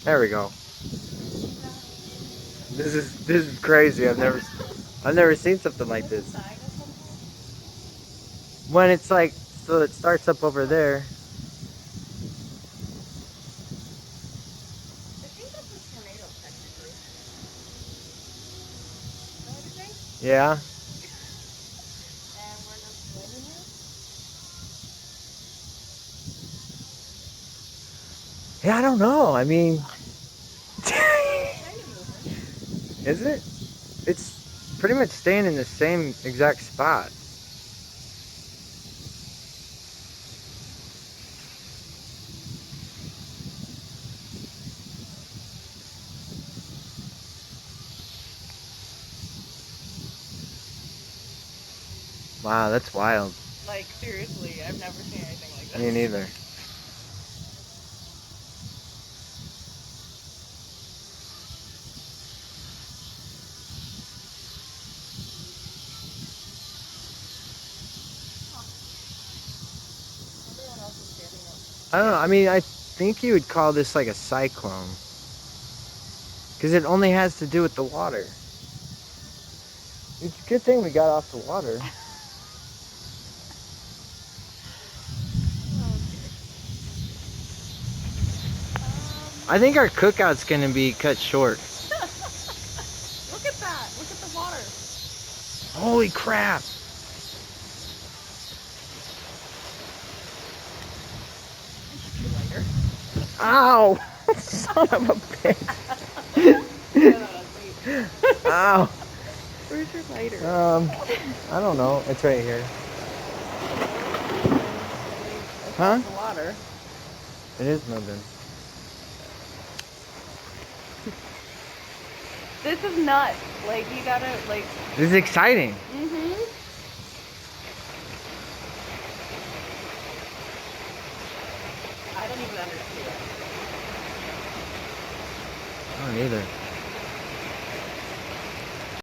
There we go. This is crazy. I've never seen something like this. When it's like so it starts up over there. Yeah. Yeah, I don't know. I mean, is it? It's pretty much staying in the same exact spot. Wow, that's wild. Like, seriously, I've never seen anything like this. Me neither. I don't know. I mean, I think you would call this like a cyclone. Because it only has to do with the water. It's a good thing we got off the water. I think our cookout's going to be cut short. Look at that. Look at the water. Holy crap. Lighter. Ow! Son of a bitch. Ow. Where's your lighter? I don't know. It's right here. Huh? The water. It is moving. This is nuts. Like, you gotta, like... This is exciting. Mm-hmm. I don't even understand. I don't either.